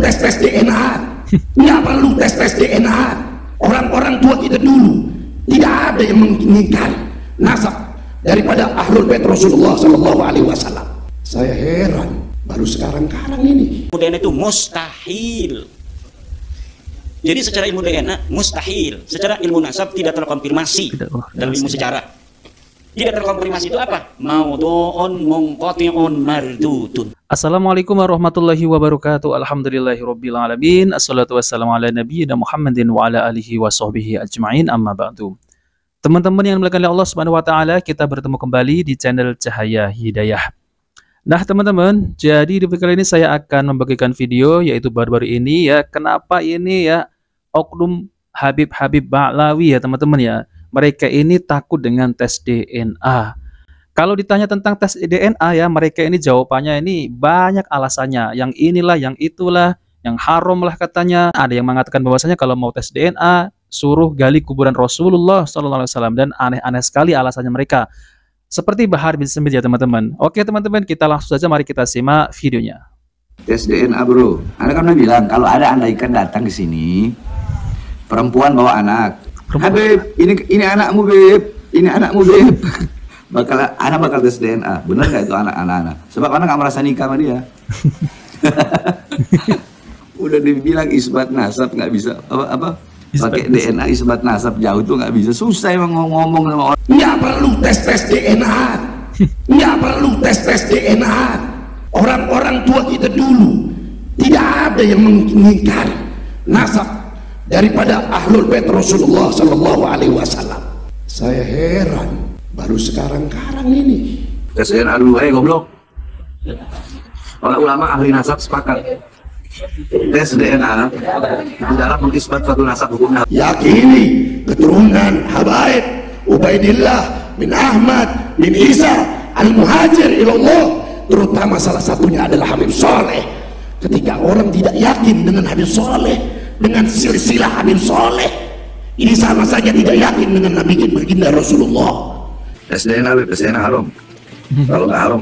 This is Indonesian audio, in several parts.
tes DNA, nggak perlu tes DNA. Orang-orang tua kita dulu tidak ada yang mengingkari nasab daripada ahlul bait Rasulullah Shallallahu Alaihi Wasallam. Saya heran baru sekarang ini. DNA itu mustahil. Jadi secara ilmu DNA mustahil, secara ilmu nasab tidak terkonfirmasi dalam ilmu sejarah. Tidak terkonfirmasi itu apa? Maudhu'un munqati'un mardudun. Assalamualaikum warahmatullahi wabarakatuh. Alhamdulillahirabbil alamin. Assalatu wassalamu ala nabiyyina Muhammadin wa ala alihi wa sahbihi ajmain. Amma ba'du. Teman-teman yang dimuliakan oleh Allah Subhanahu wa taala, kita bertemu kembali di channel Cahaya Hidayah. Nah, teman-teman, jadi di video kali ini saya akan membagikan video yaitu baru-baru ini ya, kenapa ini ya oknum Habib Ba'lawi ya, teman-teman ya. Mereka ini takut dengan tes DNA. Kalau ditanya tentang tes DNA ya, mereka ini jawabannya ini banyak alasannya. Yang inilah, yang itulah, yang haram lah katanya. Ada yang mengatakan bahwasanya kalau mau tes DNA, suruh gali kuburan Rasulullah SAW. Dan aneh-aneh sekali alasannya mereka. Seperti Bahar bin Smith ya teman-teman. Oke teman-teman, kita langsung saja mari kita simak videonya. Tes DNA bro. Anda kan udah bilang kalau ada andaikan datang ke sini, perempuan bawa anak. Habib, ini anakmu Beb, ini anakmu Beb. Anak bakal tes DNA, bener nggak itu anak-anak? Sebab anak nggak merasa nikah sama dia. Udah dibilang isbat nasab nggak bisa apa? Pakai DNA isbat nasab jauh tuh nggak bisa, susah emang ngomong sama orang. Nggak perlu tes DNA, nggak perlu tes DNA. Orang-orang tua kita dulu tidak ada yang mengingkari nasab daripada ahlul bait Rasulullah Shallallahu Alaihi Wasallam. Saya heran baru sekarang ini. Tes DNA dulu, goblok. Para ulama ahli nasab sepakat tes DNA dalam mengisbat suatu nasab hukumnya. Yakini keturunan Habaib Ubaidillah bin Ahmad bin Isa al-Muhajir ilallah, terutama salah satunya adalah Habib Soleh. Ketika orang tidak yakin dengan Habib Soleh, dengan silsilah Habib Soleh, ini sama saja tidak yakin dengan Nabi baginda Rasulullah. Tes DNA, tes DNA haram. Kalau nggak haram,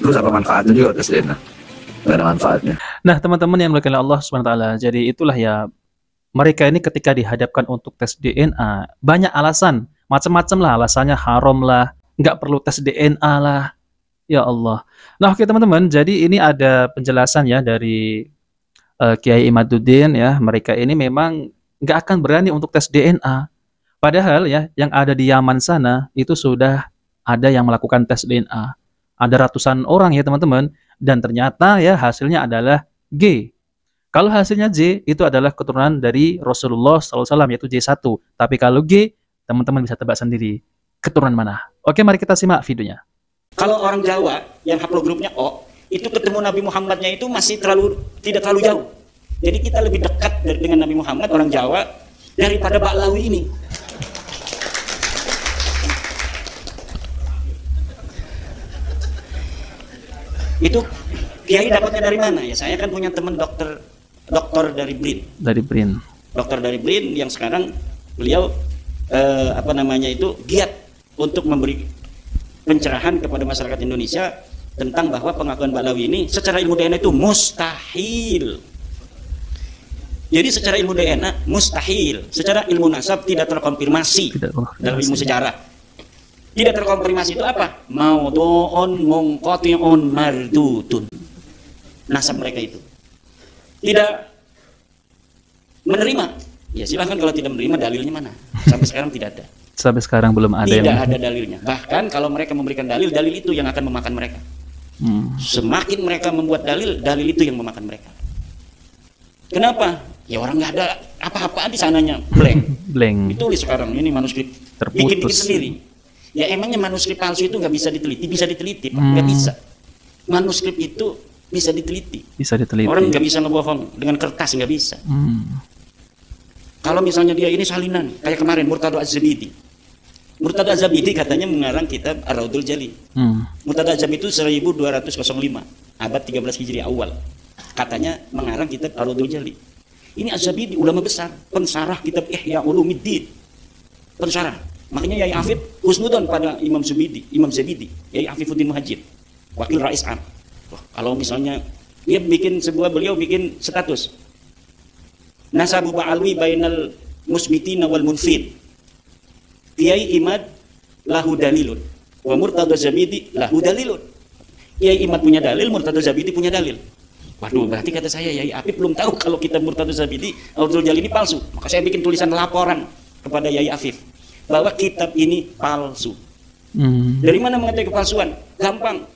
terus apa manfaatnya juga tes DNA? Nggak ada manfaatnya. Nah teman-teman yang dimuliakan oleh Allah Subhanahu wa taala, jadi itulah ya, mereka ini ketika dihadapkan untuk tes DNA banyak alasan, macam-macam lah alasannya, haram lah, nggak perlu tes DNA lah, ya Allah. Nah oke teman-teman, jadi ini ada penjelasan ya dari Kiai Imaduddin ya, mereka ini memang nggak akan berani untuk tes DNA. Padahal ya yang ada di Yaman sana itu sudah ada yang melakukan tes DNA. Ada ratusan orang ya teman-teman, dan ternyata ya hasilnya adalah G. Kalau hasilnya J itu adalah keturunan dari Rasulullah SAW yaitu J1. Tapi kalau G, teman-teman bisa tebak sendiri keturunan mana. Oke, mari kita simak videonya. Kalau orang Jawa yang haplogrupnya O, itu ketemu Nabi Muhammadnya itu masih tidak terlalu jauh. Jadi kita lebih dekat dengan Nabi Muhammad orang Jawa daripada Ba'lawi ini. Itu Kiai dapatnya dari mana ya? Saya kan punya teman dokter dari BRIN. Dari BRIN. Dokter dari BRIN yang sekarang beliau giat untuk memberi pencerahan kepada masyarakat Indonesia tentang bahwa pengakuan Ba'lawi ini secara ilmu DNA itu mustahil. Jadi secara ilmu DNA mustahil, secara ilmu nasab tidak terkonfirmasi dalam ilmu sejarah. Tidak terkonfirmasi itu apa? Maudhu'un munqati'un mardudun. Nasab mereka itu tidak menerima. Ya silahkan kalau tidak menerima, dalilnya mana? Sampai sekarang tidak ada. Sampai sekarang belum ada. Tidak ada dalilnya. Bahkan kalau mereka memberikan dalil itu yang akan memakan mereka. Semakin mereka membuat dalil itu yang memakan mereka. Kenapa? Ya orang nggak ada apa-apaan di sananya, blank. Ditulis sekarang ini manuskrip, bikin sendiri. Ya emangnya manuskrip palsu itu nggak bisa diteliti? Bisa diteliti, Pak. Nggak bisa. Manuskrip itu bisa diteliti. Orang nggak bisa ngebohong dengan kertas, nggak bisa. Kalau misalnya dia ini salinan, kayak kemarin Murtado Az-Zabidi. Murtado Az-Zabidi katanya mengarang kitab Ar-Raudul Jalil. Murtado Az-Zabidi itu 1205, abad 13 Hijriah awal. Katanya mengarang kitab Ar-Raudul Jalil. Ini Az-Zabidi ulama besar, pensarah kitab Ihya Ulumuddin. Pensarah. Makanya Yai Afid husnudon pada Imam Zabidi, Yai Afifuddin Muhajir, wakil Rais Am. Wah, kalau misalnya Dia beliau bikin status. Nasabu ba'alwi bainal musbitina wal munfid. Kiai Imad lahu dalilun wa Murtada Zabidi lahu dalilun. Kiai Imad punya dalil, Murtada Zabidi punya dalil. Waduh, berarti kata saya Yai Afif belum tahu kalau kitab Murtada Zabidi Abdul Jalil ini palsu. Maka saya bikin tulisan laporan kepada Yai Afif bahwa kitab ini palsu. Dari mana mengetahui kepalsuan? Gampang.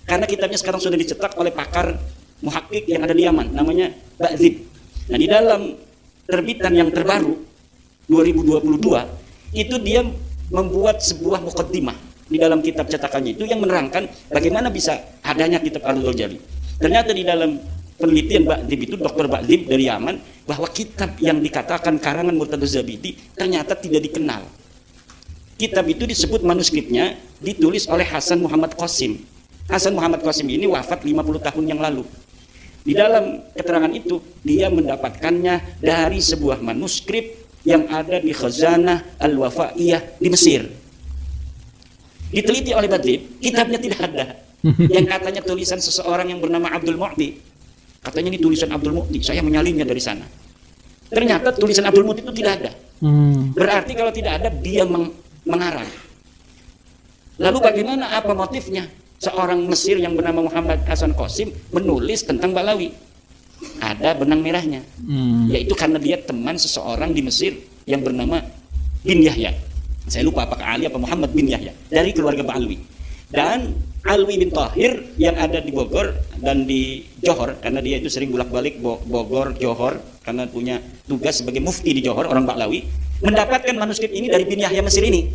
Karena kitabnya sekarang sudah dicetak oleh pakar muhakkik yang ada di Yaman, namanya Ba'dzib. Nah, di dalam terbitan yang terbaru 2022 itu dia membuat sebuah muqaddimah di dalam kitab cetakannya itu yang menerangkan bagaimana bisa adanya kitab Abdul Jalil. Ternyata di dalam penelitian Ba'dzib itu, Dr. Ba'dzib dari Yaman, bahwa kitab yang dikatakan karangan Murtada Zabidi ternyata tidak dikenal. Kitab itu disebut manuskripnya ditulis oleh Hasan Muhammad Qasim. Hasan Muhammad Qasim ini wafat 50 tahun yang lalu. Di dalam keterangan itu dia mendapatkannya dari sebuah manuskrip yang ada di Khazanah Al-Wafaiyah di Mesir. Diteliti oleh Ba'dzib, kitabnya tidak ada. Yang katanya tulisan seseorang yang bernama Abdul Mu'ti. Katanya ini tulisan Abdul Mu'ti, saya menyalinnya dari sana. Ternyata tulisan Abdul Mu'ti itu tidak ada. Berarti kalau tidak ada, dia mengarang. Lalu bagaimana, apa motifnya? Seorang Mesir yang bernama Muhammad Hasan Qasim menulis tentang Ba'lawi. Ada benang merahnya. Yaitu karena dia teman seseorang di Mesir yang bernama bin Yahya. Saya lupa apakah Ali atau Muhammad bin Yahya. Dari keluarga Ba'lawi. Dan Alwi bin Tahir yang ada di Bogor dan di Johor, karena dia itu sering bolak-balik Bogor, Johor, karena punya tugas sebagai mufti di Johor, orang Ba'lawi, mendapatkan manuskrip ini dari bin Yahya Mesir ini.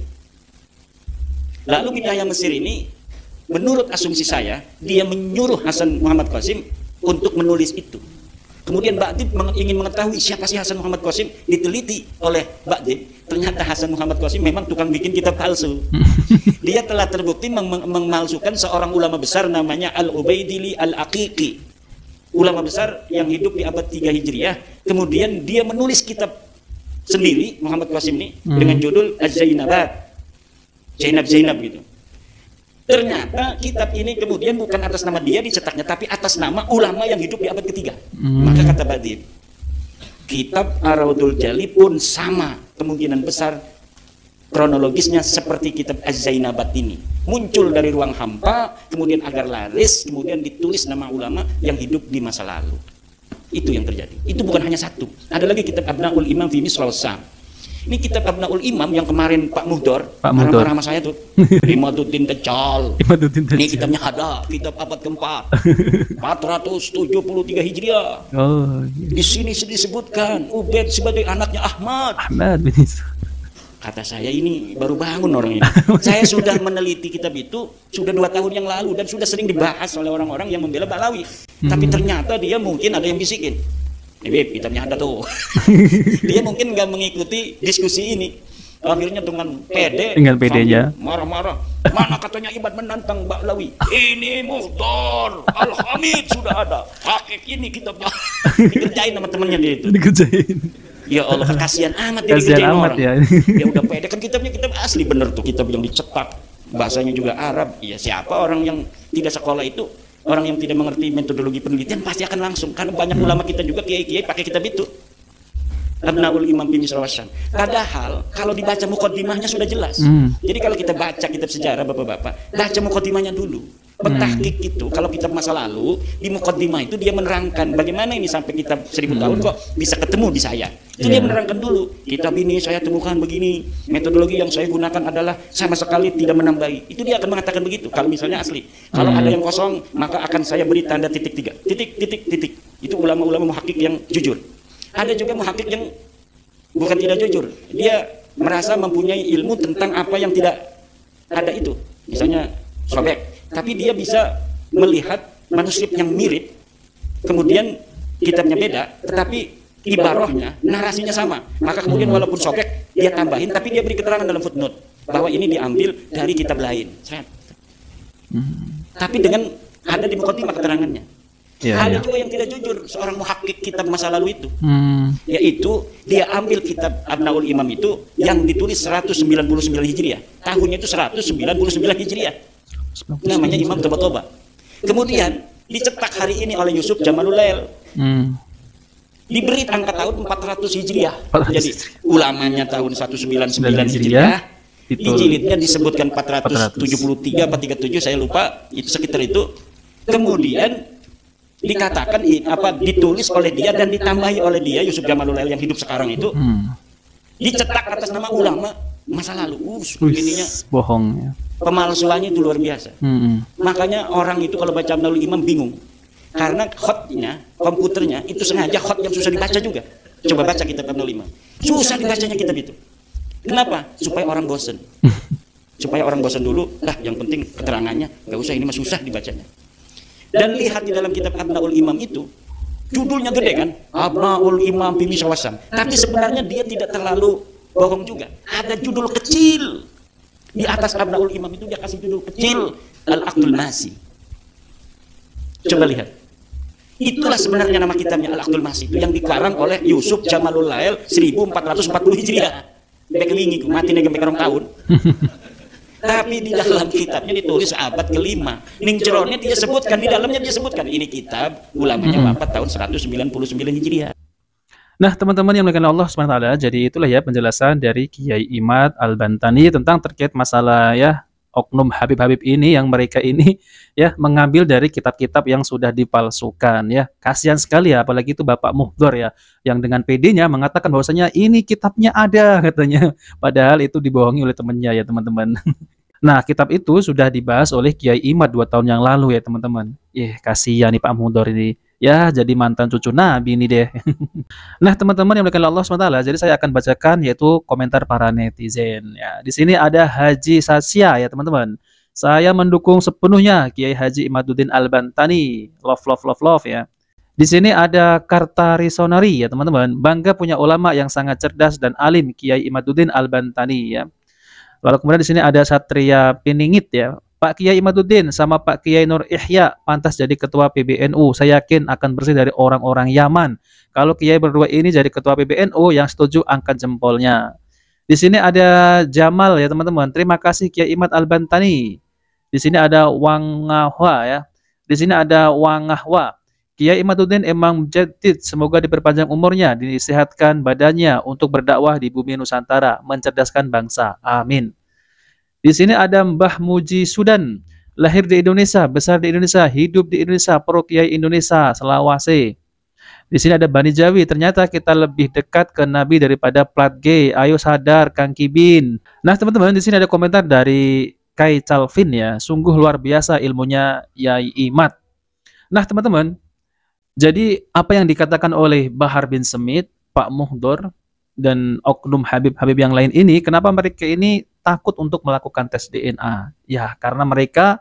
Lalu bin Yahya Mesir ini, menurut asumsi saya, dia menyuruh Hasan Muhammad Qasim untuk menulis itu. Kemudian Ba'dzib ingin mengetahui siapa sih Hasan Muhammad Qasim, diteliti oleh Ba'dzib. Ternyata Hasan Muhammad Qasim memang tukang bikin kitab palsu. Dia telah terbukti memalsukan seorang ulama besar namanya Al-Ubaidili Al-Aqiqi. Ulama besar yang hidup di abad 3 Hijriah. Kemudian dia menulis kitab sendiri, Muhammad Qasim ini, dengan judul Az-Zainabat. Zainab gitu. Ternyata kitab ini kemudian bukan atas nama dia dicetaknya, tapi atas nama ulama yang hidup di abad ketiga. Maka kata Ba'dzib, kitab Ar-Raudhul Jalil pun sama kemungkinan besar kronologisnya seperti kitab Az-Zainabat ini. Muncul dari ruang hampa, kemudian agar laris, kemudian ditulis nama ulama yang hidup di masa lalu. Itu yang terjadi. Itu bukan hanya satu. Ada lagi kitab Abnaul Imam fi Misr Sam. Ini kitab Abnaul Imam yang kemarin Pak Muhdor marah-marah sama saya tuh. Imaduddin Dajjal. Ini kitabnya ada, kitab abad keempat, 473 Hijriah. Oh, iya. Di sini disebutkan Ubaid sebagai anaknya Ahmad bin Isa. Kata saya, ini baru bangun orang ini. Saya sudah meneliti kitab itu sudah 2 tahun yang lalu dan sudah sering dibahas oleh orang-orang yang membela Ba'lawi. Tapi ternyata dia mungkin ada yang bisikin. Beb, kitabnya ada tuh. Dia mungkin nggak mengikuti diskusi ini. Akhirnya dengan tinggal pede aja. Marah-marah. Mana katanya Imad menantang Ba'lawi? Ini Muhdor Al-Hamid sudah ada. Hakik ini kitabnya. Dikerjain sama temennya dia itu. Dikerjain. Ya Allah, kasihan amat dia dikerjain orang. Ya udah pede, kan kitabnya kitab asli bener tuh, kitab yang dicetak. Bahasanya juga Arab. Ya siapa orang yang tidak sekolah itu, orang yang tidak mengerti metodologi penelitian pasti akan langsung, karena banyak ulama kita juga kiai-kiai pakai kitab itu. Abnaul Imam bin Misrawasan. Padahal kalau dibaca muqaddimahnya sudah jelas. Jadi kalau kita baca kitab sejarah Bapak-bapak, baca muqaddimahnya dulu. Pentahqiq itu kalau kitab masa lalu di muqaddimah itu dia menerangkan bagaimana ini sampai kitab 1000 tahun kok bisa ketemu di saya. Itu dia menerangkan dulu. Kitab ini saya temukan begini, metodologi yang saya gunakan adalah sama sekali tidak menambahi. Itu dia akan mengatakan begitu kalau misalnya asli. Kalau ada yang kosong, maka akan saya beri tanda titik 3. Titik. Itu ulama-ulama muhakkik yang jujur. Ada juga muhakkik yang bukan tidak jujur. Dia merasa mempunyai ilmu tentang apa yang tidak ada itu. Misalnya sobek. Tapi dia bisa melihat manuskrip yang mirip, kemudian kitabnya beda, tetapi ibarahnya, narasinya sama. Maka kemudian walaupun sobek, dia tambahin, tapi dia beri keterangan dalam footnote bahwa ini diambil dari kitab lain. Tapi dengan ada di muqaddimah keterangannya. Ada juga yang tidak jujur, seorang muhakkik kitab masa lalu itu, yaitu dia ambil kitab Abnaul Imam itu yang ditulis 199 Hijriah, tahunnya itu 199 Hijriah, namanya Imam Toba-Toba. Kemudian dicetak hari ini oleh Yusuf Jamalulail. Diberi angka tahun 400 Hijriah. 400 Jadi ulamanya tahun 199 Hijriah. Di jilidnya disebutkan 473 apa 37, saya lupa, itu sekitar itu. Kemudian dikatakan ditulis oleh dia dan ditambahi oleh dia, Yusuf Jamalulail yang hidup sekarang itu. Dicetak atas nama ulama masa lalu. Ininya bohong ya. Pemalsuannya itu luar biasa. Makanya orang itu kalau baca Abnul Imam bingung. Karena khotnya, komputernya itu sengaja khot yang susah dibaca juga. Coba baca kitab Abnul Imam. Susah dibacanya kitab itu. Kenapa? Supaya orang bosen. Supaya orang bosen dulu, yang penting keterangannya, nggak usah, ini mah susah dibacanya. Dan lihat di dalam kitab Abnul Imam itu, judulnya gede kan? Abnul Imam Bimi Sawasam. Tapi sebenarnya dia tidak terlalu bohong juga. Ada judul kecil. Di atas Abnul Imam itu dia kasih judul kecil, Al-Aqdul Masi. Coba lihat. Itulah sebenarnya nama kitabnya Al-Aqdul Masi, itu yang dikarang oleh Yusuf Jamalulail 1440 Hijriah. Bekelingi mati nih sampai tahun. Tapi di dalam kitabnya ditulis abad ke-5. Ning jerone dia sebutkan, di dalamnya dia sebutkan ini kitab ulamanya wafat tahun 199 Hijriah. Nah, teman-teman yang dimuliakan Allah Subhanahu wa taala, jadi itulah ya penjelasan dari Kiai Imad Al-Bantani tentang terkait masalah ya oknum Habib-Habib ini yang mereka ini ya mengambil dari kitab-kitab yang sudah dipalsukan ya. Kasihan sekali ya, apalagi itu Bapak Muhdor ya yang dengan PD-nya mengatakan bahwasanya ini kitabnya ada katanya. Padahal itu dibohongi oleh temannya ya, teman-teman. Nah, kitab itu sudah dibahas oleh Kiai Imad 2 tahun yang lalu ya, teman-teman. Kasihan nih Pak Muhdor ini. Ya, jadi mantan cucu Nabi ini deh. Nah, teman-teman yang dimuliakan Allah SWT, jadi saya akan bacakan yaitu komentar para netizen. Ya, di sini ada Haji Sasya ya, teman-teman. Saya mendukung sepenuhnya Kiai Haji Imaduddin Al-Bantani. Love, love, love, love ya. Di sini ada Kartarisonari ya, teman-teman. Bangga punya ulama yang sangat cerdas dan alim, Kiai Imaduddin Al-Bantani ya. Lalu kemudian di sini ada Satria Piningit ya. Pak Kiai Imaduddin sama Pak Kiai Nur Ihya pantas jadi ketua PBNU. Saya yakin akan bersih dari orang-orang Yaman. Kalau Kiai berdua ini jadi ketua PBNU, yang setuju angkat jempolnya. Di sini ada Jamal ya, teman-teman. Terima kasih Kiai Imad Al-Bantani. Di sini ada Wangahwa ya. Di sini ada Wangahwa. Kiai Imaduddin emang jadid, semoga diperpanjang umurnya, disehatkan badannya untuk berdakwah di bumi Nusantara, mencerdaskan bangsa. Amin. Di sini ada Mbah Muji Sudan, lahir di Indonesia, besar di Indonesia, hidup di Indonesia, pro Kiai Indonesia, selawase. Di sini ada Bani Jawi, ternyata kita lebih dekat ke Nabi daripada plat G. Ayo sadar Kang Kibin. Nah, teman-teman, di sini ada komentar dari Kai Calvin ya, sungguh luar biasa ilmunya Yai Imad. Nah, teman-teman, jadi apa yang dikatakan oleh Bahar bin Semit, Pak Muhdor, dan oknum Habib-Habib yang lain ini, kenapa mereka ini takut untuk melakukan tes DNA? Ya, karena mereka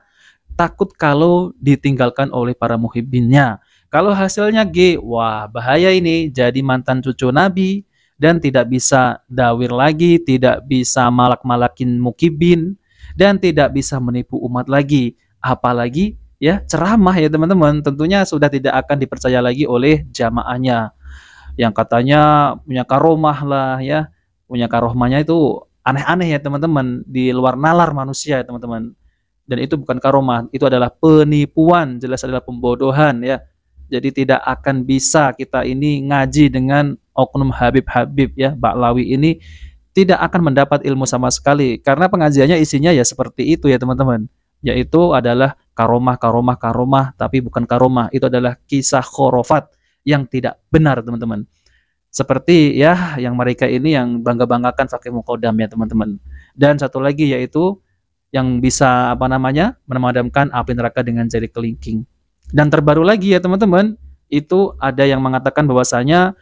takut kalau ditinggalkan oleh para muhibbinnya. Kalau hasilnya G, wah bahaya ini, jadi mantan cucu Nabi, dan tidak bisa dawir lagi, tidak bisa malak-malakin mukibin, dan tidak bisa menipu umat lagi. Apalagi ya ceramah ya teman-teman, tentunya sudah tidak akan dipercaya lagi oleh jamaahnya. Yang katanya punya karomah lah ya, punya karomahnya itu aneh-aneh ya teman-teman, di luar nalar manusia ya teman-teman. Dan itu bukan karomah, itu adalah penipuan, jelas adalah pembodohan ya. Jadi tidak akan bisa kita ini ngaji dengan oknum Habib-Habib ya, Baklawi ini tidak akan mendapat ilmu sama sekali, karena pengajiannya isinya ya seperti itu ya teman-teman. Yaitu adalah karomah, tapi bukan karomah, itu adalah kisah khurafat yang tidak benar teman-teman. Seperti ya yang mereka ini yang bangga-banggakan Fakih Muqaddam ya teman-teman. Dan satu lagi yaitu yang bisa memadamkan api neraka dengan jari kelingking. Dan terbaru lagi ya teman-teman, itu ada yang mengatakan bahwasanya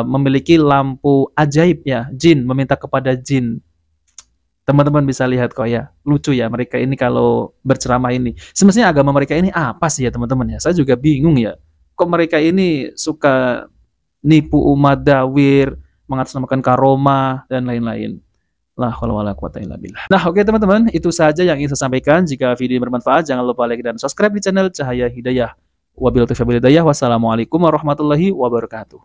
memiliki lampu ajaib ya, jin, meminta kepada jin. Teman-teman bisa lihat kok ya, lucu ya mereka ini kalau berceramah ini. Semestinya agama mereka ini apa sih ya teman-teman ya? Saya juga bingung ya. Kok mereka ini suka nipu umat, dawir, mengatasnamakan karomah dan lain-lain. La haula wala quwata illa billah. Nah, oke teman-teman, itu saja yang ingin saya sampaikan. Jika video ini bermanfaat, jangan lupa like dan subscribe di channel Cahaya Hidayah. Wabillahi taufiq wal hidayah. Wassalamualaikum warahmatullahi wabarakatuh.